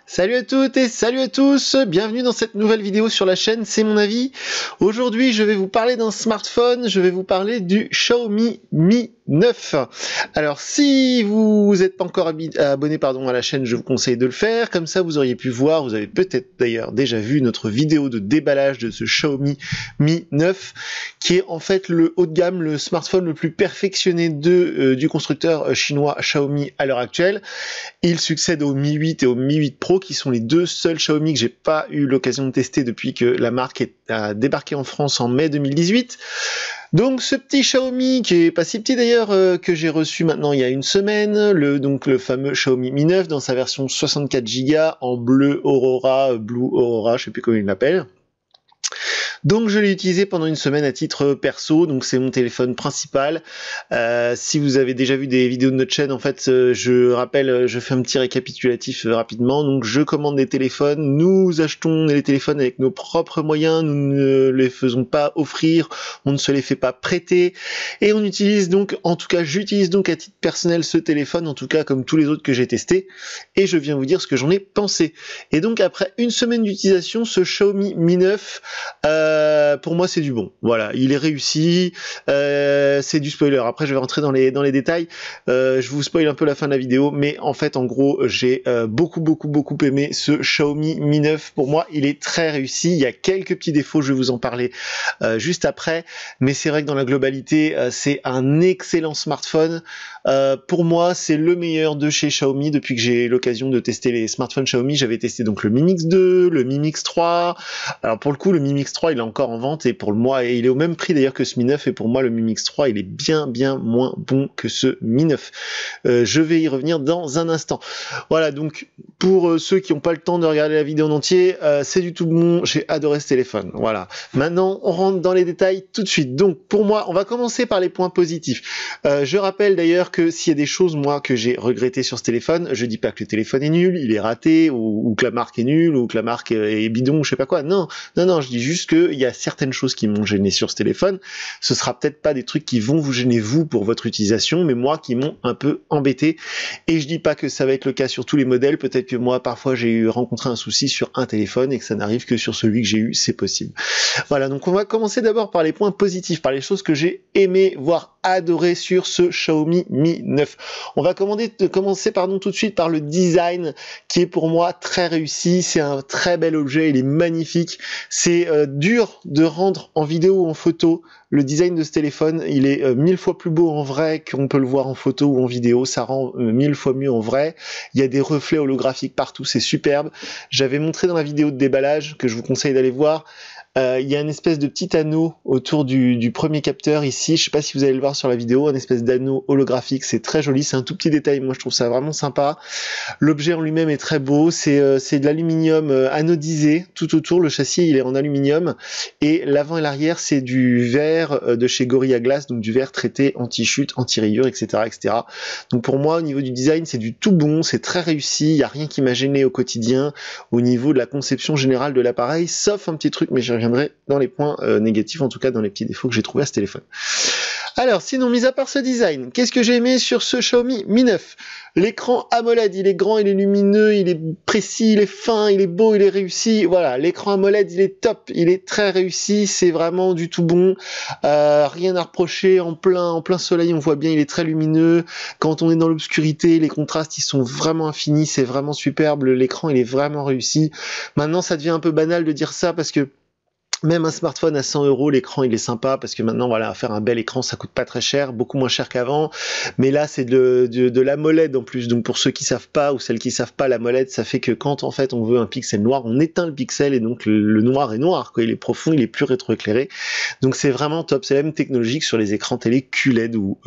Salut à toutes et salut à tous, bienvenue dans cette nouvelle vidéo sur la chaîne C'est mon avis. Aujourd'hui je vais vous parler d'un smartphone, je vais vous parler du Xiaomi Mi 9. Alors si vous n'êtes pas encore abonné à la chaîne, je vous conseille de le faire, comme ça vous auriez pu voir, vous avez peut-être d'ailleurs déjà vu notre vidéo de déballage de ce Xiaomi Mi 9, qui est en fait le haut de gamme, le smartphone le plus perfectionné du constructeur chinois Xiaomi à l'heure actuelle. Il succède au Mi 8 et au Mi 8 Pro, qui sont les deux seuls Xiaomi que j'ai pas eu l'occasion de tester depuis que la marque a débarqué en France en mai 2018. Donc ce petit Xiaomi, qui est pas si petit d'ailleurs, que j'ai reçu maintenant il y a une semaine, le fameux Xiaomi Mi 9 dans sa version 64 Go en bleu Aurora, Blue Aurora, je sais plus comment il l'appelle. Donc je l'ai utilisé pendant une semaine à titre perso, donc c'est mon téléphone principal. Si vous avez déjà vu des vidéos de notre chaîne, en fait, je rappelle, je fais un petit récapitulatif rapidement. Donc je commande des téléphones, nous achetons les téléphones avec nos propres moyens, nous ne les faisons pas offrir, on ne se les fait pas prêter, et on utilise donc, en tout cas j'utilise donc à titre personnel ce téléphone, en tout cas comme tous les autres que j'ai testés, et je viens vous dire ce que j'en ai pensé. Et donc après une semaine d'utilisation, ce Xiaomi Mi 9, pour moi c'est du bon, voilà, il est réussi, c'est du spoiler, après je vais rentrer dans les détails, je vous spoil un peu la fin de la vidéo, mais en fait en gros j'ai beaucoup aimé ce Xiaomi Mi 9, pour moi il est très réussi, il y a quelques petits défauts, je vais vous en parler juste après, mais c'est vrai que dans la globalité c'est un excellent smartphone. Pour moi c'est le meilleur de chez Xiaomi depuis que j'ai l'occasion de tester les smartphones Xiaomi. J'avais testé donc le Mi Mix 2, le Mi Mix 3, alors pour le coup le Mi Mix 3 il est encore en vente, et pour moi il est au même prix d'ailleurs que ce Mi 9, et pour moi le Mi Mix 3 il est bien moins bon que ce Mi 9. Je vais y revenir dans un instant. Voilà, donc pour ceux qui n'ont pas le temps de regarder la vidéo en entier, c'est du tout bon, j'ai adoré ce téléphone. Voilà, maintenant on rentre dans les détails tout de suite. Donc pour moi on va commencer par les points positifs. Je rappelle d'ailleurs que s'il y a des choses moi que j'ai regretté sur ce téléphone, je dis pas que le téléphone est nul, il est raté, ou que la marque est nulle, ou que la marque est bidon, je sais pas quoi, non, je dis juste qu'il y a certaines choses qui m'ont gêné sur ce téléphone. Ce sera peut-être pas des trucs qui vont vous gêner vous pour votre utilisation, mais moi qui m'ont un peu embêté, et je dis pas que ça va être le cas sur tous les modèles, peut-être que moi parfois j'ai rencontré un souci sur un téléphone et que ça n'arrive que sur celui que j'ai eu, c'est possible. Voilà, donc on va commencer d'abord par les points positifs, par les choses que j'ai aimé, voire adoré sur ce Xiaomi Mi 9. On va commencer tout de suite par le design, qui est pour moi très réussi, c'est un très bel objet, il est magnifique, c'est dur de rendre en vidéo ou en photo. Le design de ce téléphone, il est 1000 fois plus beau en vrai qu'on peut le voir en photo ou en vidéo, ça rend 1000 fois mieux en vrai. Il y a des reflets holographiques partout, c'est superbe. J'avais montré dans la vidéo de déballage, que je vous conseille d'aller voir, il y a une espèce de petit anneau autour du premier capteur ici, je sais pas si vous allez le voir sur la vidéo, un espèce d'anneau holographique, c'est très joli, c'est un tout petit détail, moi je trouve ça vraiment sympa. L'objet en lui-même est très beau, c'est de l'aluminium anodisé tout autour, le châssis il est en aluminium, et l'avant et l'arrière c'est du verre de chez Gorilla Glass, donc du verre traité anti-chute, anti-rayures, etc., etc. Donc pour moi au niveau du design c'est du tout bon, c'est très réussi, il n'y a rien qui m'a gêné au quotidien au niveau de la conception générale de l'appareil, sauf un petit truc, mais j'y reviendrai dans les points négatifs, en tout cas dans les petits défauts que j'ai trouvé à ce téléphone. Alors sinon, mis à part ce design, qu'est-ce que j'ai aimé sur ce Xiaomi Mi 9? L'écran AMOLED, il est grand, il est lumineux, il est précis, il est fin, il est beau, il est réussi. Voilà, l'écran AMOLED, il est top, il est très réussi, c'est vraiment du tout bon. Rien à reprocher, en plein soleil, on voit bien, il est très lumineux. Quand on est dans l'obscurité, les contrastes, ils sont vraiment infinis, c'est vraiment superbe. L'écran, il est vraiment réussi. Maintenant, ça devient un peu banal de dire ça parce que même un smartphone à 100 €, l'écran il est sympa parce que maintenant voilà, faire un bel écran ça coûte pas très cher, beaucoup moins cher qu'avant, mais là c'est de l'AMOLED en plus, donc pour ceux qui savent pas ou celles qui savent pas, l'AMOLED ça fait que quand en fait on veut un pixel noir, on éteint le pixel et donc le noir est noir, quoi, il est profond, il est plus rétroéclairé, donc c'est vraiment top, c'est la même technologie que sur les écrans télé QLED ou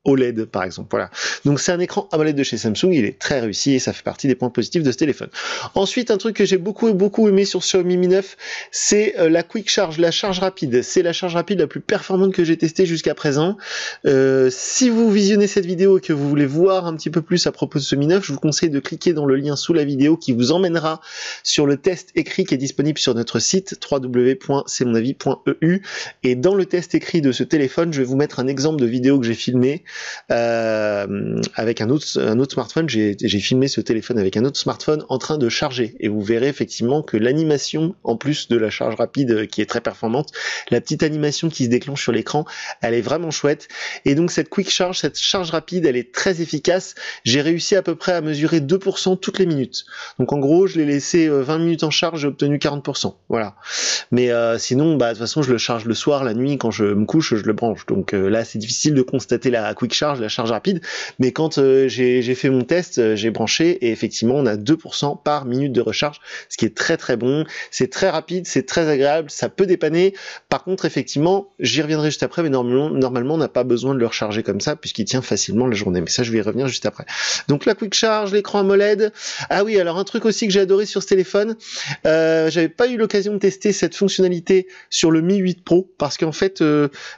OLED par exemple, voilà. Donc c'est un écran AMOLED de chez Samsung, il est très réussi et ça fait partie des points positifs de ce téléphone. Ensuite, un truc que j'ai beaucoup aimé sur ce Xiaomi Mi 9, c'est la Quick Charge, la charge rapide. C'est la charge rapide la plus performante que j'ai testée jusqu'à présent. Si vous visionnez cette vidéo et que vous voulez voir un petit peu plus à propos de ce Mi 9, je vous conseille de cliquer dans le lien sous la vidéo qui vous emmènera sur le test écrit qui est disponible sur notre site www.cmonavie.eu, et dans le test écrit de ce téléphone, je vais vous mettre un exemple de vidéo que j'ai filmé avec un autre smartphone. J'ai filmé ce téléphone avec un autre smartphone en train de charger, et vous verrez effectivement que l'animation, en plus de la charge rapide qui est très performante, la petite animation qui se déclenche sur l'écran, elle est vraiment chouette. Et donc cette quick charge, cette charge rapide, elle est très efficace. J'ai réussi à peu près à mesurer 2% toutes les minutes. Donc en gros, je l'ai laissé 20 minutes en charge, j'ai obtenu 40%. Voilà. Mais sinon, de toute façon, je le charge le soir, la nuit, quand je me couche, je le branche. Donc là, c'est difficile de constater la quick charge, la charge rapide. Mais quand j'ai fait mon test, j'ai branché, et effectivement, on a 2% par minute de recharge, ce qui est très très bon. C'est très rapide, c'est très agréable, ça peut dépanner. Par contre, effectivement, j'y reviendrai juste après, mais normalement, on n'a pas besoin de le recharger comme ça, puisqu'il tient facilement la journée. Mais ça, je vais y revenir juste après. Donc la quick charge, l'écran AMOLED. Ah oui, alors un truc aussi que j'ai adoré sur ce téléphone, j'avais pas eu l'occasion de tester cette fonctionnalité sur le Mi 8 Pro, parce qu'en fait,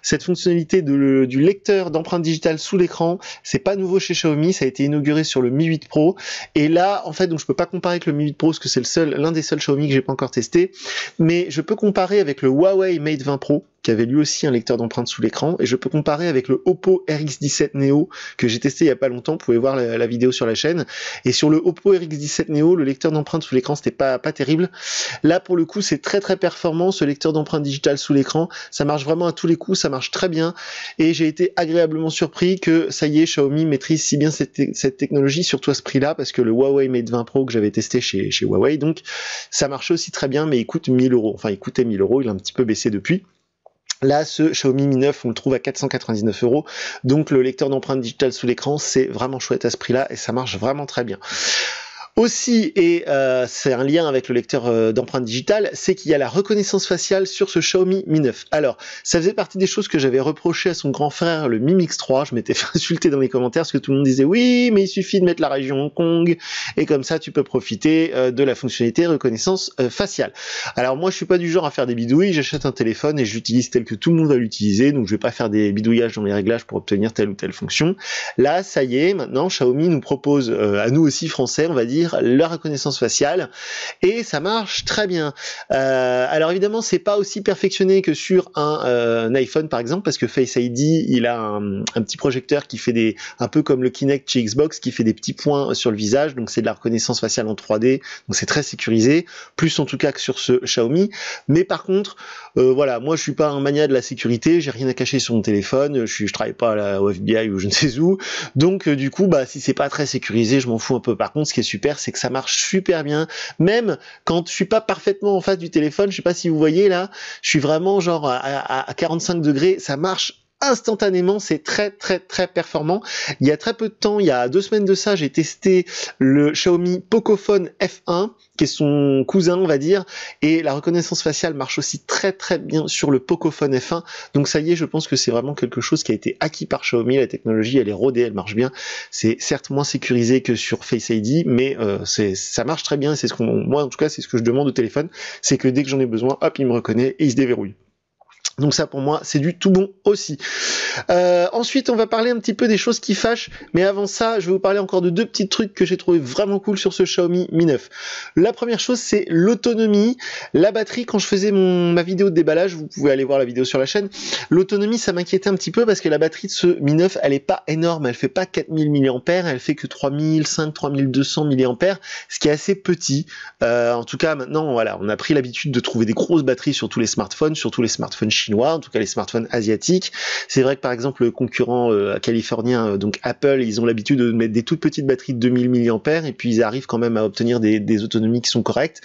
cette fonctionnalité du lecteur d'empreintes digitales sous l'écran, c'est pas nouveau chez Xiaomi, ça a été inauguré sur le Mi 8 Pro. Et là, en fait, donc je peux pas comparer avec le Mi 8 Pro, parce que c'est l'un des seuls Xiaomi que j'ai pas encore testé, mais je peux comparer avec le Huawei Mate 20 Pro, qui avait lui aussi un lecteur d'empreintes sous l'écran, et je peux comparer avec le Oppo RX17 Neo, que j'ai testé il y a pas longtemps, vous pouvez voir la vidéo sur la chaîne. Et sur le Oppo RX17 Neo, le lecteur d'empreintes sous l'écran, c'était pas terrible. Là, pour le coup, c'est très très performant, ce lecteur d'empreintes digitales sous l'écran, ça marche vraiment à tous les coups, ça marche très bien, et j'ai été agréablement surpris que, ça y est, Xiaomi maîtrise si bien cette technologie, surtout à ce prix-là, parce que le Huawei Mate 20 Pro que j'avais testé chez Huawei, donc, ça marchait aussi très bien, mais il coûte 1000 €. Enfin, il coûtait 1000 €, il a un petit peu baissé depuis. Là, ce Xiaomi Mi 9, on le trouve à 499 €. Donc, le lecteur d'empreintes digitales sous l'écran, c'est vraiment chouette à ce prix-là, et ça marche vraiment très bien. Aussi, et c'est un lien avec le lecteur d'empreintes digitales, c'est qu'il y a la reconnaissance faciale sur ce Xiaomi Mi 9. Alors, ça faisait partie des choses que j'avais reproché à son grand frère, le Mi Mix 3. Je m'étais fait insulter dans les commentaires parce que tout le monde disait oui, mais il suffit de mettre la région Hong Kong et comme ça tu peux profiter de la fonctionnalité reconnaissance faciale. Alors moi, je suis pas du genre à faire des bidouilles. J'achète un téléphone et je l'utilise tel que tout le monde va l'utiliser, donc je vais pas faire des bidouillages dans les réglages pour obtenir telle ou telle fonction. Là, ça y est, maintenant Xiaomi nous propose à nous aussi français, on va dire, la reconnaissance faciale, et ça marche très bien. Alors évidemment, c'est pas aussi perfectionné que sur un iPhone par exemple, parce que Face ID, il a un petit projecteur qui fait un peu comme le Kinect chez Xbox, qui fait des petits points sur le visage, donc c'est de la reconnaissance faciale en 3D, donc c'est très sécurisé, plus en tout cas que sur ce Xiaomi. Mais par contre, voilà, moi je suis pas un mania de la sécurité, j'ai rien à cacher sur mon téléphone, je travaille pas au FBI ou je ne sais où, donc du coup, si c'est pas très sécurisé, je m'en fous un peu. Par contre, ce qui est super, c'est que ça marche super bien, même quand je suis pas parfaitement en face du téléphone. Je sais pas si vous voyez là, je suis vraiment genre à 45 degrés, ça marche instantanément, c'est très très très performant. Il y a très peu de temps, il y a 2 semaines de ça, j'ai testé le Xiaomi Pocophone F1, qui est son cousin, on va dire, et la reconnaissance faciale marche aussi très très bien sur le Pocophone F1. Donc ça y est, je pense que c'est vraiment quelque chose qui a été acquis par Xiaomi. La technologie, elle est rodée, elle marche bien. C'est certes moins sécurisé que sur Face ID, mais ça marche très bien. C'est moi en tout cas, c'est ce que je demande au téléphone, c'est que dès que j'en ai besoin, hop, il me reconnaît et il se déverrouille. Donc ça, pour moi, c'est du tout bon aussi. Ensuite, on va parler un petit peu des choses qui fâchent, mais avant ça, je vais vous parler encore de 2 petits trucs que j'ai trouvé vraiment cool sur ce Xiaomi Mi 9. La première chose, c'est l'autonomie. La batterie, quand je faisais ma vidéo de déballage, vous pouvez aller voir la vidéo sur la chaîne, l'autonomie, ça m'inquiétait un petit peu parce que la batterie de ce Mi 9, elle est pas énorme, elle fait pas 4000 mAh, elle fait que 3500-3200 mAh, ce qui est assez petit. En tout cas, maintenant, voilà, on a pris l'habitude de trouver des grosses batteries sur tous les smartphones chinois, en tout cas les smartphones asiatiques. C'est vrai que par exemple le concurrent californien, donc Apple, ils ont l'habitude de mettre des toutes petites batteries de 2000 mAh et puis ils arrivent quand même à obtenir des autonomies qui sont correctes.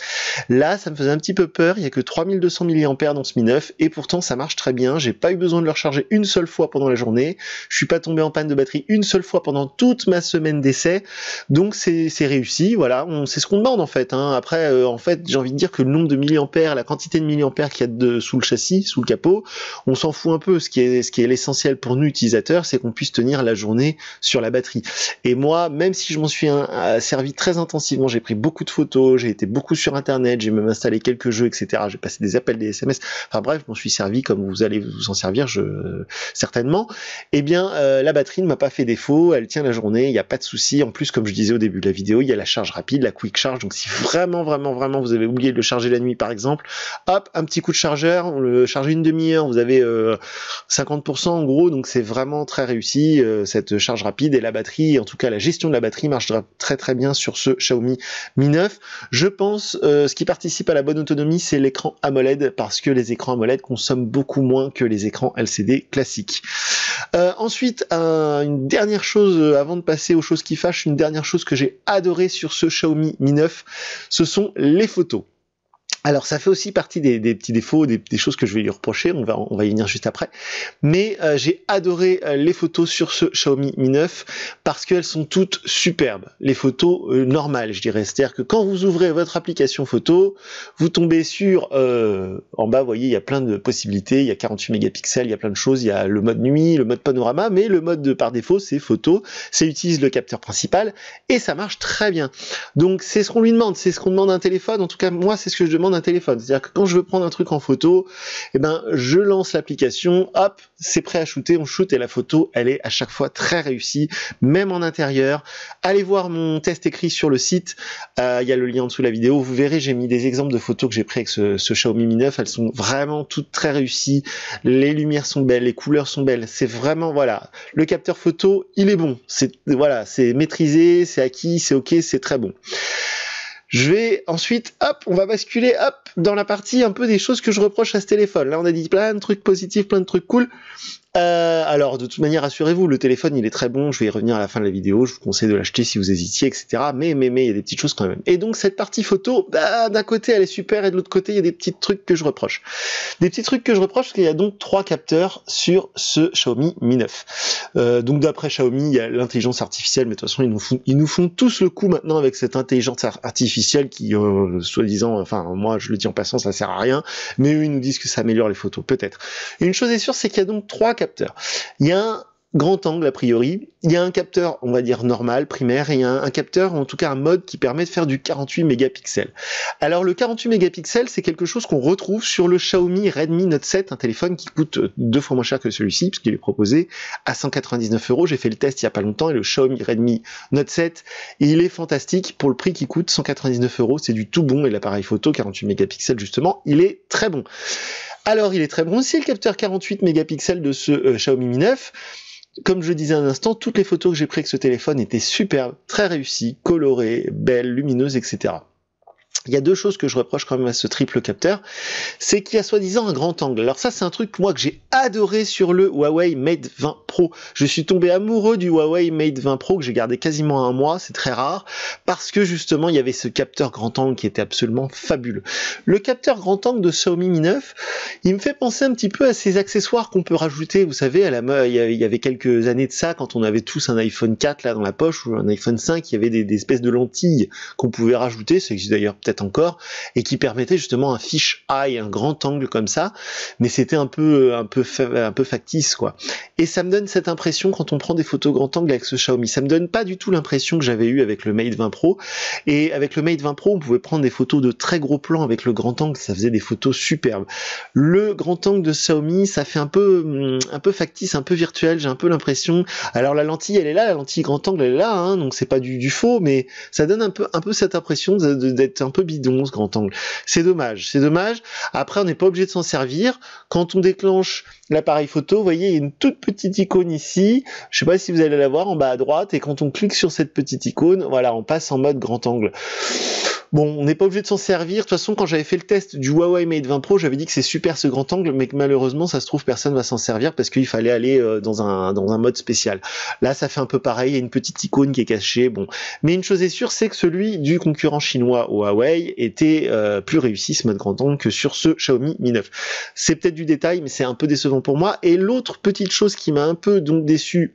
Là, ça me faisait un petit peu peur, il y a que 3200 mAh dans ce Mi 9 et pourtant ça marche très bien. J'ai pas eu besoin de le recharger une seule fois pendant la journée. Je suis pas tombé en panne de batterie une seule fois pendant toute ma semaine d'essai. Donc c'est réussi, voilà, c'est ce qu'on demande en fait, hein. Après en fait, j'ai envie de dire que le nombre de milliampères, la quantité de milliampères qu'il y a sous le châssis, sous le capot, on s'en fout un peu. Ce qui est l'essentiel pour nous utilisateurs, c'est qu'on puisse tenir la journée sur la batterie. Et moi, même si je m'en suis servi très intensivement, j'ai pris beaucoup de photos, j'ai été beaucoup sur internet, j'ai même installé quelques jeux, etc. J'ai passé des appels, des SMS, enfin bref, je m'en suis servi comme vous allez vous en servir certainement. Eh bien, la batterie ne m'a pas fait défaut, elle tient la journée, il n'y a pas de souci. En plus, comme je disais au début de la vidéo, il y a la charge rapide, la quick charge, donc si vraiment vous avez oublié de le charger la nuit par exemple, hop, un petit coup de chargeur, on le charge une demi demi-heure, vous avez 50% en gros, donc c'est vraiment très réussi cette charge rapide, et la batterie, en tout cas la gestion de la batterie marche très très bien sur ce Xiaomi Mi 9. Je pense ce qui participe à la bonne autonomie, c'est l'écran AMOLED, parce que les écrans AMOLED consomment beaucoup moins que les écrans LCD classiques. Ensuite, une dernière chose, avant de passer aux choses qui fâchent, une dernière chose que j'ai adoré sur ce Xiaomi Mi 9, ce sont les photos. Alors ça fait aussi partie des petits défauts, des choses que je vais lui reprocher, on va y venir juste après, mais j'ai adoré les photos sur ce Xiaomi Mi 9 parce qu'elles sont toutes superbes, les photos normales je dirais, c'est-à-dire que quand vous ouvrez votre application photo, vous tombez sur, en bas vous voyez il y a plein de possibilités, il y a 48 mégapixels, il y a plein de choses, il y a le mode nuit, le mode panorama, mais le mode par défaut c'est photo, ça utilise le capteur principal et ça marche très bien. Donc c'est ce qu'on lui demande, c'est ce qu'on demande à un téléphone, en tout cas moi c'est ce que je demande d'un téléphone, c'est-à-dire que quand je veux prendre un truc en photo, eh ben je lance l'application, hop, c'est prêt à shooter, on shoot et la photo, elle est à chaque fois très réussie, même en intérieur. Allez voir mon test écrit sur le site, il y a le lien en dessous de la vidéo, vous verrez, j'ai mis des exemples de photos que j'ai pris avec ce Xiaomi Mi 9, elles sont vraiment toutes très réussies, les lumières sont belles, les couleurs sont belles, c'est vraiment, voilà, le capteur photo, il est bon, c'est, voilà, c'est maîtrisé, c'est acquis, c'est ok, c'est très bon. Je vais ensuite, hop, on va basculer, hop, dans la partie un peu des choses que je reproche à ce téléphone. Là, on a dit plein de trucs positifs, plein de trucs cool. Alors, de toute manière, rassurez-vous, le téléphone, il est très bon. Je vais y revenir à la fin de la vidéo. Je vous conseille de l'acheter si vous hésitiez, etc. Mais, il y a des petites choses quand même. Et donc, cette partie photo, d'un côté, elle est super, et de l'autre côté, il y a des petits trucs que je reproche. Des petits trucs que je reproche, parce qu'il y a donc 3 capteurs sur ce Xiaomi Mi 9. Donc, d'après Xiaomi, il y a l'intelligence artificielle, mais de toute façon, ils nous font tous le coup maintenant avec cette intelligence artificielle qui, soi-disant, enfin, moi, je le dis en passant, ça sert à rien, mais eux, ils nous disent que ça améliore les photos, peut-être. Une chose est sûre, c'est qu'il y a donc 3 capteurs. Il y a un grand angle a priori, il y a un capteur on va dire normal, primaire, et il y a un capteur, en tout cas un mode qui permet de faire du 48 mégapixels. Alors le 48 mégapixels c'est quelque chose qu'on retrouve sur le Xiaomi Redmi Note 7, un téléphone qui coûte 2 fois moins cher que celui-ci, puisqu'il est proposé à 199 €. J'ai fait le test il y a pas longtemps et le Xiaomi Redmi Note 7, il est fantastique pour le prix qui coûte 199 €, c'est du tout bon, et l'appareil photo 48 mégapixels justement, il est très bon. Alors il est très bon aussi le capteur 48 mégapixels de ce Xiaomi Mi 9. Comme je le disais un instant, toutes les photos que j'ai prises avec ce téléphone étaient superbes, très réussies, colorées, belles, lumineuses, etc. Il y a 2 choses que je reproche quand même à ce triple capteur, c'est qu'il y a soi-disant un grand angle. Alors ça c'est un truc moi que j'ai adoré sur le Huawei Mate 20 Pro. Je suis tombé amoureux du Huawei Mate 20 Pro que j'ai gardé quasiment un mois, c'est très rare, parce que justement il y avait ce capteur grand angle qui était absolument fabuleux. Le capteur grand angle de Xiaomi Mi 9, il me fait penser un petit peu à ces accessoires qu'on peut rajouter, vous savez, à il y avait quelques années de ça, quand on avait tous un iPhone 4 là dans la poche, ou un iPhone 5, il y avait des espèces de lentilles qu'on pouvait rajouter, ça existe d'ailleurs peut-être encore, et qui permettait justement un fish eye, un grand angle comme ça, mais c'était un peu factice quoi. Et ça me donne cette impression quand on prend des photos grand angle avec ce Xiaomi, ça me donne pas du tout l'impression que j'avais eu avec le Mate 20 Pro, et avec le Mate 20 Pro on pouvait prendre des photos de très gros plans avec le grand angle, ça faisait des photos superbes. Le grand angle de Xiaomi, ça fait un peu factice, un peu virtuel, j'ai un peu l'impression. Alors la lentille elle est là, la lentille grand angle elle est là, hein, donc c'est pas du faux, mais ça donne un peu cette impression d'être un peu bidon ce grand angle. C'est dommage, c'est dommage. Après on n'est pas obligé de s'en servir. Quand on déclenche l'appareil photo, vous voyez il y a une toute petite icône ici, je sais pas si vous allez la voir en bas à droite, et quand on clique sur cette petite icône, voilà, on passe en mode grand angle. Bon, on n'est pas obligé de s'en servir. De toute façon, quand j'avais fait le test du Huawei Mate 20 Pro, j'avais dit que c'est super ce grand angle, mais que malheureusement, ça se trouve, personne va s'en servir parce qu'il fallait aller dans un mode spécial. Là, ça fait un peu pareil. Il y a une petite icône qui est cachée. Bon, mais une chose est sûre, c'est que celui du concurrent chinois Huawei était plus réussi ce mode grand angle que sur ce Xiaomi Mi 9. C'est peut-être du détail, mais c'est un peu décevant pour moi. Et l'autre petite chose qui m'a un peu donc déçu,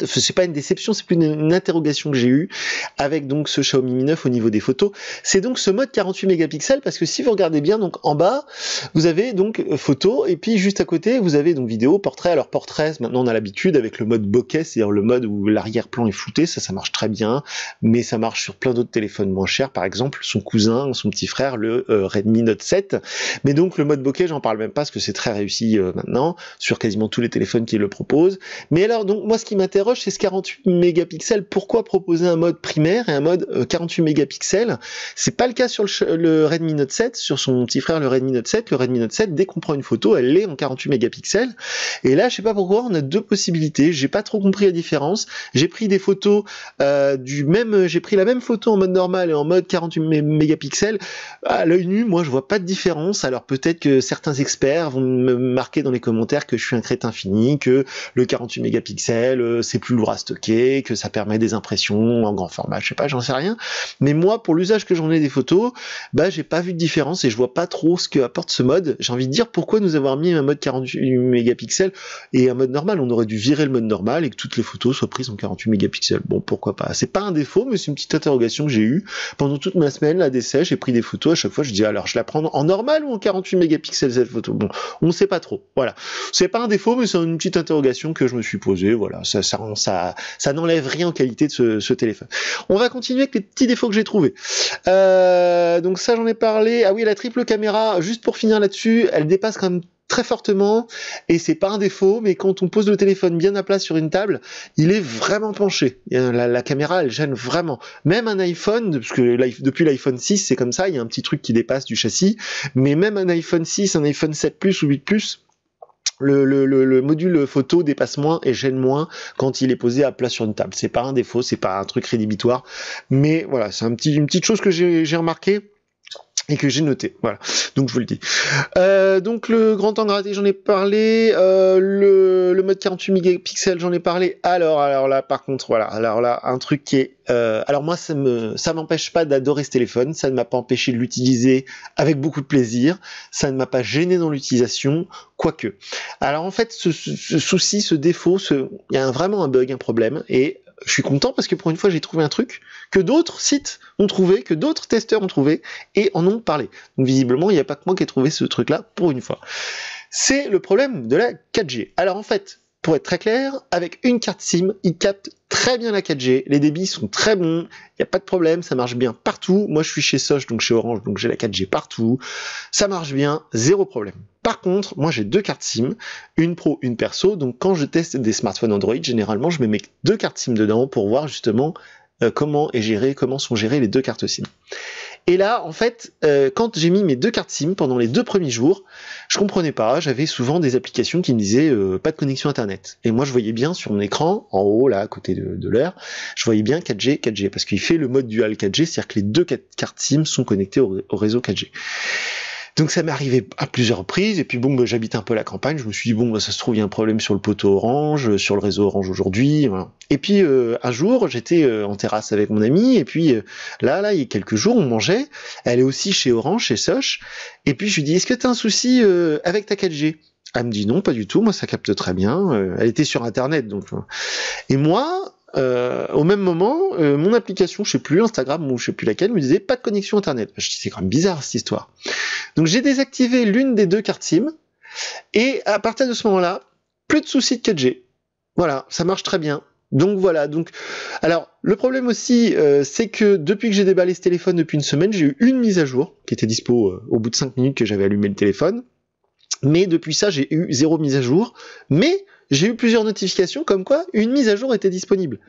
c'est pas une déception, c'est plus une interrogation que j'ai eue avec donc ce Xiaomi Mi 9 au niveau des photos, c'est donc ce mode 48 mégapixels, parce que si vous regardez bien, donc en bas vous avez donc photo, et puis juste à côté vous avez donc vidéo, portrait. Alors portrait, maintenant on a l'habitude avec le mode bokeh, c'est-à-dire le mode où l'arrière-plan est flouté, ça marche très bien, mais ça marche sur plein d'autres téléphones moins chers, par exemple son cousin, son petit frère, le Redmi Note 7, mais donc le mode bokeh j'en parle même pas, parce que c'est très réussi maintenant sur quasiment tous les téléphones qui le proposent. Mais alors donc moi ce qui m'intéresse, m'interroge, c'est ce 48 mégapixels. Pourquoi proposer un mode primaire et un mode 48 mégapixels? C'est pas le cas sur le Redmi Note 7, sur son petit frère le Redmi Note 7. Le Redmi Note 7, dès qu'on prend une photo, elle est en 48 mégapixels. Et là, je sais pas pourquoi, on a deux possibilités. J'ai pas trop compris la différence. J'ai pris des photos j'ai pris la même photo en mode normal et en mode 48 mégapixels. À l'œil nu, moi, je vois pas de différence. Alors peut-être que certains experts vont me marquer dans les commentaires que je suis un crétin fini, que le 48 mégapixels, c'est plus lourd à stocker, que ça permet des impressions en grand format. Je sais pas, j'en sais rien. Mais moi, pour l'usage que j'en ai des photos, bah, j'ai pas vu de différence et je vois pas trop ce que apporte ce mode. J'ai envie de dire, pourquoi nous avoir mis un mode 48 mégapixels et un mode normal? On aurait dû virer le mode normal et que toutes les photos soient prises en 48 mégapixels. Bon, pourquoi pas? C'est pas un défaut, mais c'est une petite interrogation que j'ai eue pendant toute ma semaine, là, d'essai. J'ai pris des photos, à chaque fois, je dis, alors, je la prends en normal ou en 48 mégapixels, cette photo? Bon, on sait pas trop. Voilà. C'est pas un défaut, mais c'est une petite interrogation que je me suis posée. Voilà. Ça n'enlève rien en qualité de ce téléphone. On va continuer avec les petits défauts que j'ai trouvés. Donc ça, j'en ai parlé. Ah oui, la triple caméra, juste pour finir là-dessus, elle dépasse quand même très fortement, et c'est pas un défaut, mais quand on pose le téléphone bien à plat sur une table, il est vraiment penché. La caméra, elle gêne vraiment. Même un iPhone, parce que depuis l'iPhone 6, c'est comme ça, il y a un petit truc qui dépasse du châssis, mais même un iPhone 6, un iPhone 7 Plus ou 8 Plus, le module photo dépasse moins et gêne moins quand il est posé à plat sur une table. C'est pas un défaut, c'est pas un truc rédhibitoire, mais voilà, c'est une petite chose que j'ai remarqué et que j'ai noté, voilà, donc je vous le dis. Donc le grand angle raté, j'en ai parlé, le mode 48 mégapixels, j'en ai parlé. Alors là, par contre, voilà, alors là, un truc qui est... alors moi, ça m'empêche pas d'adorer ce téléphone, ça ne m'a pas empêché de l'utiliser avec beaucoup de plaisir, ça ne m'a pas gêné dans l'utilisation, quoique. Alors en fait, ce souci, ce défaut, il y a vraiment un bug, un problème, et je suis content parce que pour une fois j'ai trouvé un truc que d'autres sites ont trouvé, que d'autres testeurs ont trouvé et en ont parlé. Donc visiblement il n'y a pas que moi qui ai trouvé ce truc là pour une fois. C'est le problème de la 4G. Alors en fait, pour être très clair, avec une carte SIM, il capte très bien la 4G, les débits sont très bons, il n'y a pas de problème, ça marche bien partout. Moi je suis chez Soch, donc chez Orange, donc j'ai la 4G partout, ça marche bien, zéro problème. Par contre, moi j'ai deux cartes SIM, une pro, une perso, donc quand je teste des smartphones Android, généralement je me mets deux cartes SIM dedans pour voir justement comment sont gérées les deux cartes SIM. Et là, en fait, quand j'ai mis mes deux cartes SIM pendant les 2 premiers jours, je comprenais pas, j'avais souvent des applications qui me disaient pas de connexion internet. Et moi je voyais bien sur mon écran, en haut là, à côté de l'heure, je voyais bien 4G, parce qu'il fait le mode dual 4G, c'est-à-dire que les deux cartes SIM sont connectées au réseau 4G. Donc ça m'est arrivé à plusieurs reprises, et puis bon, bah, j'habite un peu la campagne, je me suis dit bon, bah, ça se trouve il y a un problème sur le poteau Orange, sur le réseau Orange aujourd'hui, voilà. Et puis un jour, j'étais en terrasse avec mon ami, et puis là, il y a quelques jours, on mangeait, elle est aussi chez Orange, chez Soch, et puis je lui dis, est-ce que t'as un souci avec ta 4G? Elle me dit non, pas du tout, moi ça capte très bien, elle était sur internet, donc... Et moi... au même moment, mon application, je sais plus, Instagram ou je sais plus laquelle, me disait pas de connexion internet. Je dis c'est quand même bizarre cette histoire. Donc j'ai désactivé l'une des deux cartes SIM et à partir de ce moment-là, plus de soucis de 4G. Voilà, ça marche très bien. Donc voilà, alors le problème aussi, c'est que depuis que j'ai déballé ce téléphone depuis une semaine, j'ai eu une mise à jour qui était dispo au bout de 5 minutes que j'avais allumé le téléphone. Mais depuis ça, j'ai eu 0 mise à jour. Mais j'ai eu plusieurs notifications comme quoi une mise à jour était disponible.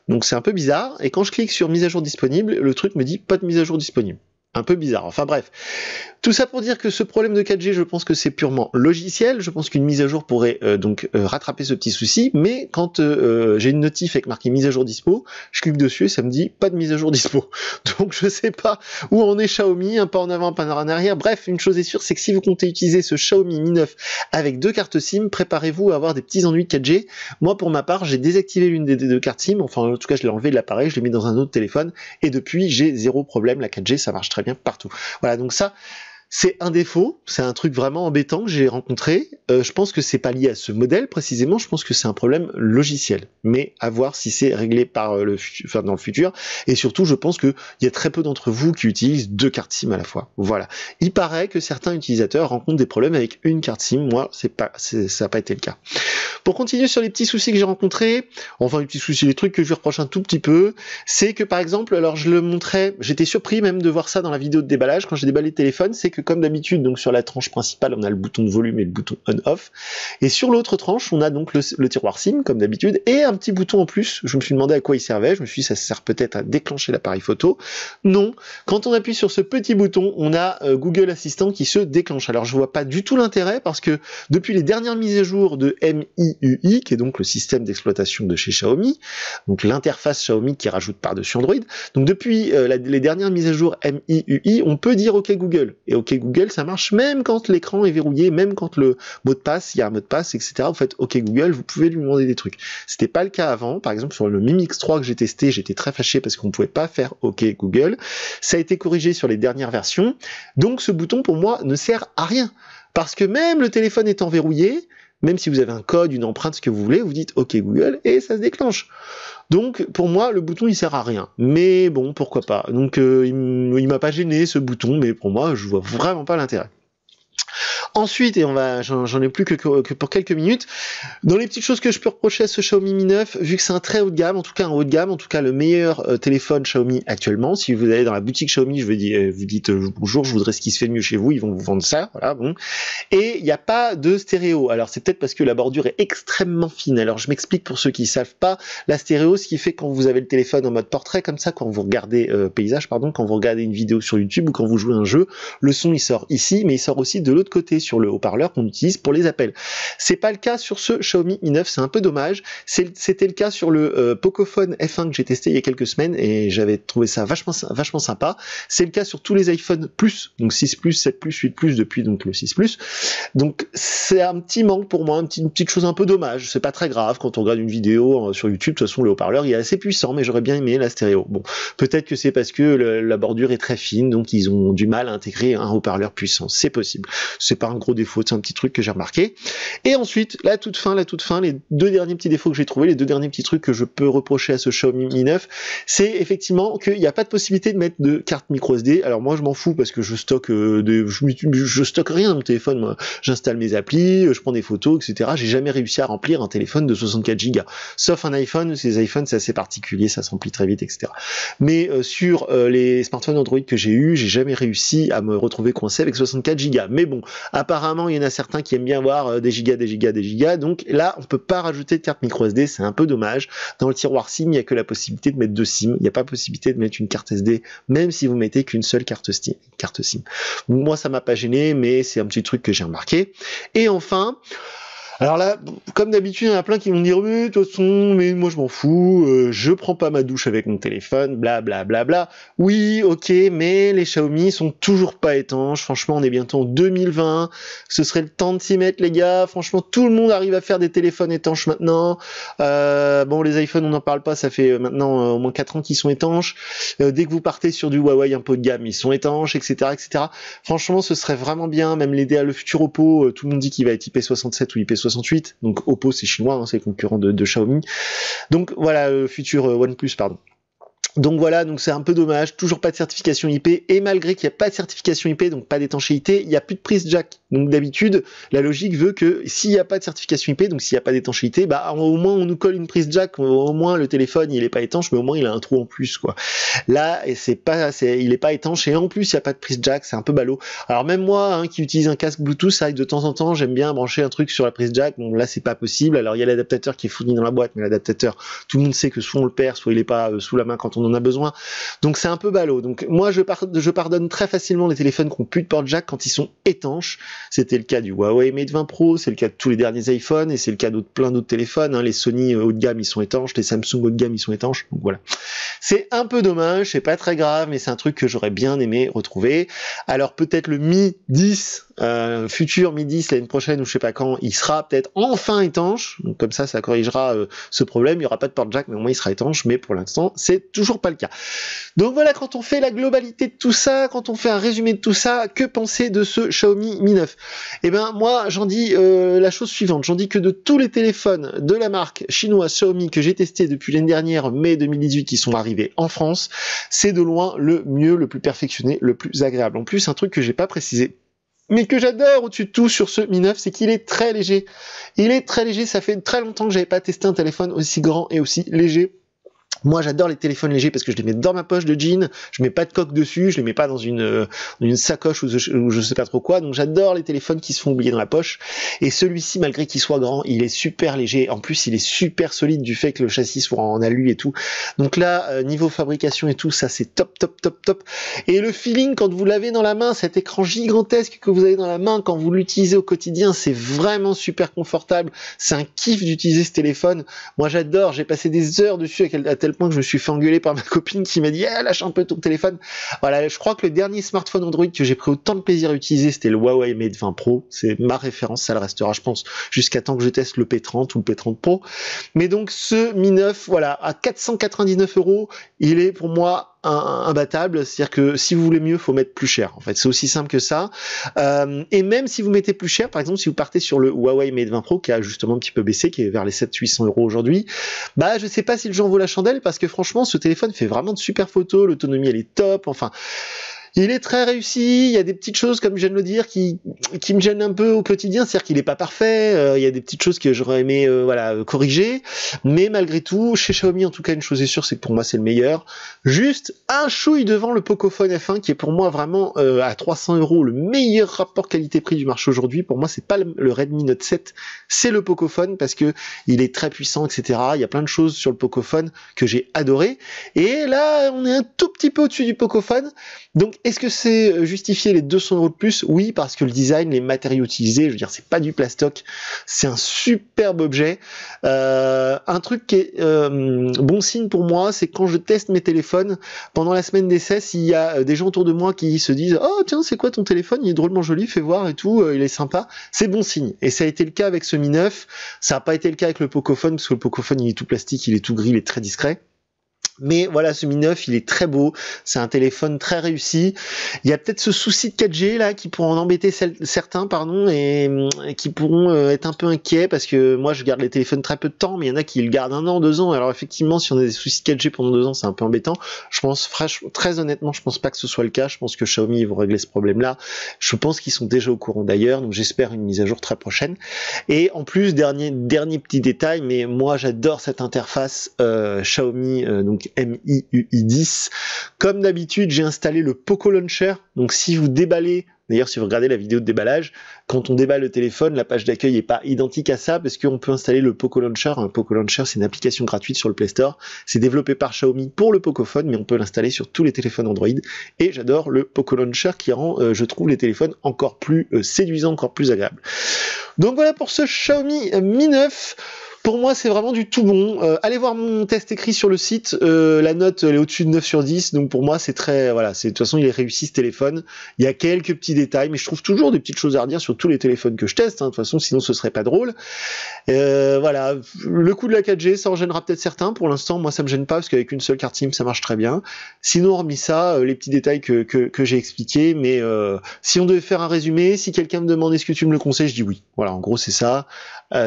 Donc c'est un peu bizarre, et quand je clique sur mise à jour disponible, le truc me dit pas de mise à jour disponible. Un peu bizarre, enfin bref. Tout ça pour dire que ce problème de 4G, je pense que c'est purement logiciel, je pense qu'une mise à jour pourrait rattraper ce petit souci, mais quand j'ai une notif avec marqué mise à jour dispo, je clique dessus et ça me dit pas de mise à jour dispo. Donc je sais pas où en est Xiaomi, un pas en avant, un pas en arrière. Bref, une chose est sûre, c'est que si vous comptez utiliser ce Xiaomi Mi 9 avec deux cartes SIM, préparez-vous à avoir des petits ennuis de 4G. Moi pour ma part, j'ai désactivé l'une des deux cartes SIM, enfin en tout cas je l'ai enlevé de l'appareil, je l'ai mis dans un autre téléphone, et depuis j'ai zéro problème, la 4G ça marche très bien partout. Voilà, donc ça, c'est un défaut, c'est un truc vraiment embêtant que j'ai rencontré. Je pense que c'est pas lié à ce modèle précisément, je pense que c'est un problème logiciel. Mais à voir si c'est réglé par dans le futur. Et surtout, je pense qu'il y a très peu d'entre vous qui utilisent deux cartes SIM à la fois. Voilà. Il paraît que certains utilisateurs rencontrent des problèmes avec une carte SIM. Moi, ça n'a pas été le cas. Pour continuer sur les petits soucis que j'ai rencontrés, enfin les petits soucis, les trucs que je lui reproche un tout petit peu, c'est que par exemple, alors je le montrais, j'étais surpris même de voir ça dans la vidéo de déballage quand j'ai déballé le téléphone, c'est que comme d'habitude, donc sur la tranche principale, on a le bouton de volume et le bouton on-off. Et sur l'autre tranche, on a donc le tiroir SIM, comme d'habitude, et un petit bouton en plus. Je me suis demandé à quoi il servait. Je me suis dit, ça sert peut-être à déclencher l'appareil photo. Non. Quand on appuie sur ce petit bouton, on a Google Assistant qui se déclenche. Alors, je vois pas du tout l'intérêt parce que depuis les dernières mises à jour de MIUI, qui est donc le système d'exploitation de chez Xiaomi, donc l'interface Xiaomi qui rajoute par-dessus Android, donc depuis les dernières mises à jour MIUI, on peut dire OK Google. Et OK Google, ça marche même quand l'écran est verrouillé, même quand le mot de passe, il y a un mot de passe, etc. Vous faites OK Google, vous pouvez lui demander des trucs. C'était pas le cas avant. Par exemple, sur le Mi Mix 3 que j'ai testé, j'étais très fâché parce qu'on pouvait pas faire OK Google. Ça a été corrigé sur les dernières versions. Donc ce bouton, pour moi, ne sert à rien. Parce que même le téléphone étant verrouillé, même si vous avez un code, une empreinte, ce que vous voulez, vous dites OK Google et ça se déclenche. Donc pour moi le bouton il sert à rien, mais bon pourquoi pas. Donc il m'a pas gêné ce bouton, mais pour moi je vois vraiment pas l'intérêt. Ensuite, et j'en ai plus que pour quelques minutes, dans les petites choses que je peux reprocher à ce Xiaomi Mi 9, vu que c'est un très haut de gamme, en tout cas un haut de gamme, en tout cas le meilleur téléphone Xiaomi actuellement, si vous allez dans la boutique Xiaomi, vous dites bonjour, je voudrais ce qui se fait de mieux chez vous, ils vont vous vendre ça, voilà, bon. Et il n'y a pas de stéréo, alors c'est peut-être parce que la bordure est extrêmement fine, alors je m'explique pour ceux qui savent pas, la stéréo, ce qui fait quand vous avez le téléphone en mode portrait, comme ça, quand vous regardez, paysage, pardon, quand vous regardez une vidéo sur YouTube ou quand vous jouez un jeu, le son il sort ici, mais il sort aussi de l'autre côté, sur le haut-parleur qu'on utilise pour les appels. C'est pas le cas sur ce Xiaomi Mi 9, c'est un peu dommage. C'était le cas sur le Pocophone F1 que j'ai testé il y a quelques semaines et j'avais trouvé ça vachement sympa. C'est le cas sur tous les iPhone Plus, donc 6 Plus, 7 Plus, 8 Plus depuis donc le 6 Plus. Donc c'est un petit manque pour moi, une petite chose un peu dommage. C'est pas très grave quand on regarde une vidéo sur YouTube. De toute façon, le haut-parleur il est assez puissant, mais j'aurais bien aimé la stéréo. Bon, peut-être que c'est parce que la bordure est très fine, donc ils ont du mal à intégrer un haut-parleur puissant. C'est possible. C'est pas un gros défaut, c'est un petit truc que j'ai remarqué. Et ensuite, la toute fin, les deux derniers petits défauts que j'ai trouvés, les deux derniers petits trucs que je peux reprocher à ce Xiaomi Mi 9, c'est effectivement qu'il n'y a pas de possibilité de mettre de carte micro SD. Alors moi je m'en fous parce que je stocke je stocke rien dans mon téléphone, moi. J'installe mes applis, je prends des photos, etc. J'ai jamais réussi à remplir un téléphone de 64 Go. Sauf un iPhone, ces iPhones c'est assez particulier, ça se remplit très vite, etc. Mais sur les smartphones Android que j'ai eu, j'ai jamais réussi à me retrouver coincé avec 64 Go. Mais bon, apparemment il y en a certains qui aiment bien voir des gigas, donc là on peut pas rajouter de carte micro SD, c'est un peu dommage. Dans le tiroir SIM, il n'y a que la possibilité de mettre deux SIM, il n'y a pas possibilité de mettre une carte SD, même si vous mettez qu'une seule carte SIM. Moi ça m'a pas gêné, mais c'est un petit truc que j'ai remarqué. Et enfin, alors là, comme d'habitude, il y en a plein qui vont me dire mais de toute façon, mais moi je m'en fous, je prends pas ma douche avec mon téléphone, bla bla bla bla. Oui, ok, mais les Xiaomi sont toujours pas étanches. Franchement, on est bientôt en 2020, ce serait le temps de s'y mettre, les gars. Franchement, tout le monde arrive à faire des téléphones étanches maintenant. Bon, les iPhones, on n'en parle pas, ça fait maintenant au moins 4 ans qu'ils sont étanches. Dès que vous partez sur du Huawei un peu de gamme, ils sont étanches, etc., etc. Franchement, ce serait vraiment bien. Même le futur Oppo, tout le monde dit qu'il va être IP67 ou IP68. Donc Oppo c'est chinois, hein, c'est le concurrent de Xiaomi. Donc voilà, le futur OnePlus, pardon. Donc voilà, donc c'est un peu dommage, toujours pas de certification IP, et malgré qu'il n'y a pas de certification IP, donc pas d'étanchéité, il n'y a plus de prise jack. Donc d'habitude, la logique veut que s'il n'y a pas de certification IP, donc s'il n'y a pas d'étanchéité, bah au moins on nous colle une prise jack, au moins le téléphone il est pas étanche, mais au moins il a un trou en plus, quoi. Là, il est pas étanche, et en plus il n'y a pas de prise jack, c'est un peu ballot. Alors même moi, hein, qui utilise un casque Bluetooth, ça de temps en temps, j'aime bien brancher un truc sur la prise jack, bon là c'est pas possible. Alors il y a l'adaptateur qui est fourni dans la boîte, mais l'adaptateur, tout le monde sait que soit on le perd, soit il est pas sous la main quand on en a besoin. Donc c'est un peu ballot. Donc moi je pardonne très facilement les téléphones qui ont plus de port jack quand ils sont étanches. C'était le cas du Huawei Mate 20 Pro, c'est le cas de tous les derniers iPhones, et c'est le cas de plein d'autres téléphones, hein. Les Sony haut de gamme ils sont étanches, les Samsung haut de gamme ils sont étanches. Donc voilà. C'est un peu dommage, c'est pas très grave, mais c'est un truc que j'aurais bien aimé retrouver. Alors peut-être le Mi 10, futur Mi 10 l'année prochaine ou je sais pas quand, il sera peut-être enfin étanche. Donc comme ça corrigera ce problème. Il y aura pas de port jack, mais au moins il sera étanche. Mais pour l'instant, c'est toujours pas le cas. Donc voilà, quand on fait la globalité de tout ça, quand on fait un résumé de tout ça, que penser de ce Xiaomi Mi 9? Eh ben moi, j'en dis la chose suivante. J'en dis que de tous les téléphones de la marque chinoise Xiaomi que j'ai testé depuis l'année dernière, mai 2018, qui sont arrivés en France, c'est de loin le mieux, le plus perfectionné, le plus agréable. En plus, un truc que j'ai pas précisé, mais que j'adore au-dessus de tout sur ce Mi 9, c'est qu'il est très léger. Il est très léger, ça fait très longtemps que j'avais pas testé un téléphone aussi grand et aussi léger. Moi, j'adore les téléphones légers parce que je les mets dans ma poche de jean, je mets pas de coque dessus, je les mets pas dans une sacoche ou je sais pas trop quoi. Donc, j'adore les téléphones qui se font oublier dans la poche. Et celui-ci, malgré qu'il soit grand, il est super léger. En plus, il est super solide du fait que le châssis soit en alu et tout. Donc là, niveau fabrication et tout, ça c'est top, top, top, top. Et le feeling quand vous l'avez dans la main, cet écran gigantesque que vous avez dans la main quand vous l'utilisez au quotidien, c'est vraiment super confortable. C'est un kiff d'utiliser ce téléphone. Moi, j'adore. J'ai passé des heures dessus à tel point que je me suis fait engueuler par ma copine qui m'a dit lâche un peu ton téléphone. Voilà, je crois que le dernier smartphone Android que j'ai pris autant de plaisir à utiliser, c'était le Huawei Mate 20 Pro. C'est ma référence, ça le restera, je pense, jusqu'à temps que je teste le P30 ou le P30 Pro. Mais donc ce Mi 9, voilà, à 499 €, il est pour moi imbattable. C'est-à-dire que si vous voulez mieux, faut mettre plus cher. En fait, c'est aussi simple que ça. Et même si vous mettez plus cher, par exemple, si vous partez sur le Huawei Mate 20 Pro, qui a justement un petit peu baissé, qui est vers les 700-800 € aujourd'hui, bah je sais pas si le jeu en vaut la chandelle, parce que franchement, ce téléphone fait vraiment de super photos, l'autonomie elle est top, enfin... Il est très réussi, il y a des petites choses, comme je viens de le dire, qui me gênent un peu au quotidien, c'est-à-dire qu'il est pas parfait, il y a des petites choses que j'aurais aimé corriger, mais malgré tout, chez Xiaomi, en tout cas, une chose est sûre, c'est que pour moi, c'est le meilleur. Juste un chouille devant le Pocophone F1, qui est pour moi vraiment à 300 € le meilleur rapport qualité-prix du marché aujourd'hui. Pour moi, c'est pas le Redmi Note 7, c'est le Pocophone, parce que il est très puissant, etc. Il y a plein de choses sur le Pocophone que j'ai adoré. Et là, on est un tout petit peu au-dessus du Pocophone. Donc, est-ce que c'est justifié les 200 € de plus? Oui, parce que le design, les matériaux utilisés, je veux dire, c'est pas du plastoc, c'est un superbe objet. Un truc qui est bon signe pour moi, c'est quand je teste mes téléphones, pendant la semaine d'essai, s'il y a des gens autour de moi qui se disent « Oh tiens, c'est quoi ton téléphone? Il est drôlement joli, fais voir et tout, il est sympa », c'est bon signe. Et ça a été le cas avec ce Mi 9, ça n'a pas été le cas avec le Pocophone, parce que le Pocophone, il est tout plastique, il est tout gris, il est très discret. Mais voilà, ce Mi 9, il est très beau, c'est un téléphone très réussi. Il y a peut-être ce souci de 4G là qui pourront en embêter certains, et qui pourront être un peu inquiets, parce que moi je garde les téléphones très peu de temps, mais il y en a qui le gardent 1 an, 2 ans. Alors effectivement, si on a des soucis de 4G pendant 2 ans, c'est un peu embêtant. Je pense, très honnêtement, je pense pas que ce soit le cas. Je pense que Xiaomi ils vont régler ce problème-là. Je pense qu'ils sont déjà au courant d'ailleurs, donc j'espère une mise à jour très prochaine. Et en plus, dernier petit détail, mais moi j'adore cette interface Xiaomi, donc MIUI 10. Comme d'habitude, j'ai installé le Poco Launcher. Donc si vous déballez, d'ailleurs si vous regardez la vidéo de déballage, quand on déballe le téléphone, la page d'accueil n'est pas identique à ça, parce qu'on peut installer le Poco Launcher. Un Poco Launcher, c'est une application gratuite sur le Play Store. C'est développé par Xiaomi pour le Pocophone, mais on peut l'installer sur tous les téléphones Android. Et j'adore le Poco Launcher qui rend, je trouve, les téléphones encore plus séduisants, encore plus agréables. Donc voilà pour ce Xiaomi Mi 9. Pour moi, c'est vraiment du tout bon. Allez voir mon test écrit sur le site. La note, elle est au-dessus de 9 sur 10. Donc pour moi, c'est très... Voilà, de toute façon, il est réussi ce téléphone. Il y a quelques petits détails, mais je trouve toujours des petites choses à redire sur tous les téléphones que je teste. Hein. De toute façon, sinon, ce serait pas drôle. Voilà, le coup de la 4G, ça en gênera peut-être certains. Pour l'instant, moi, ça me gêne pas, parce qu'avec une seule carte SIM, ça marche très bien. Sinon, hormis ça, les petits détails que j'ai expliqués. Mais si on devait faire un résumé, si quelqu'un me demande est-ce que tu me le conseilles, je dis oui. Voilà, en gros, c'est ça.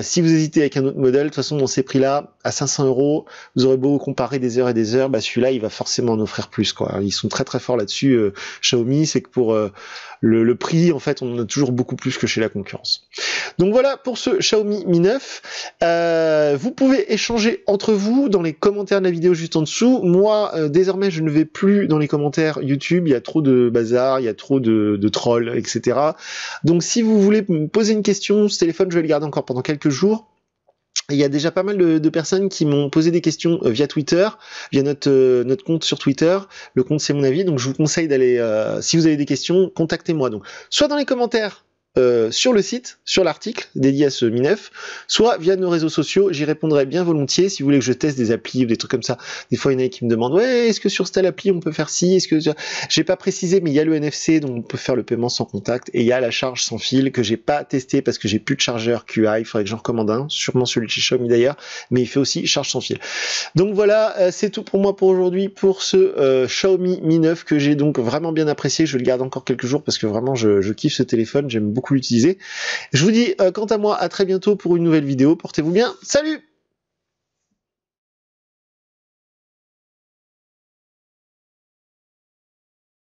Si vous hésitez avec un autre modèle, de toute façon, dans ces prix-là, à 500 €, vous aurez beau comparer des heures et des heures, bah celui-là, il va forcément en offrir plus, quoi. Ils sont très très forts là-dessus, Xiaomi, c'est que pour le prix, en fait, on en a toujours beaucoup plus que chez la concurrence. Donc voilà pour ce Xiaomi Mi 9. Vous pouvez échanger entre vous dans les commentaires de la vidéo juste en dessous. Moi, désormais, je ne vais plus dans les commentaires YouTube, il y a trop de bazar, il y a trop de trolls, etc. Donc si vous voulez me poser une question, ce téléphone, je vais le garder encore pendant quelques jours. Il y a déjà pas mal de personnes qui m'ont posé des questions via Twitter, via notre compte sur Twitter. Le compte c'est mon avis, donc je vous conseille d'aller, si vous avez des questions, contactez-moi. Donc soit dans les commentaires sur le site, sur l'article dédié à ce Mi 9, soit via nos réseaux sociaux, j'y répondrai bien volontiers. Si vous voulez que je teste des applis ou des trucs comme ça, des fois il y en a qui me demandent ouais, est-ce que sur telle appli on peut faire ci, est-ce que j'ai pas précisé, mais il y a le NFC, donc on peut faire le paiement sans contact, et il y a la charge sans fil que j'ai pas testé parce que j'ai plus de chargeur QI, il faudrait que j'en recommande un, sûrement celui de chez Xiaomi d'ailleurs, mais il fait aussi charge sans fil. Donc voilà, c'est tout pour moi pour aujourd'hui pour ce Xiaomi Mi 9 que j'ai donc vraiment bien apprécié. Je le garde encore quelques jours parce que vraiment je kiffe ce téléphone, j'aime beaucoup l'utiliser. Je vous dis quant à moi à très bientôt pour une nouvelle vidéo. Portez-vous bien. Salut!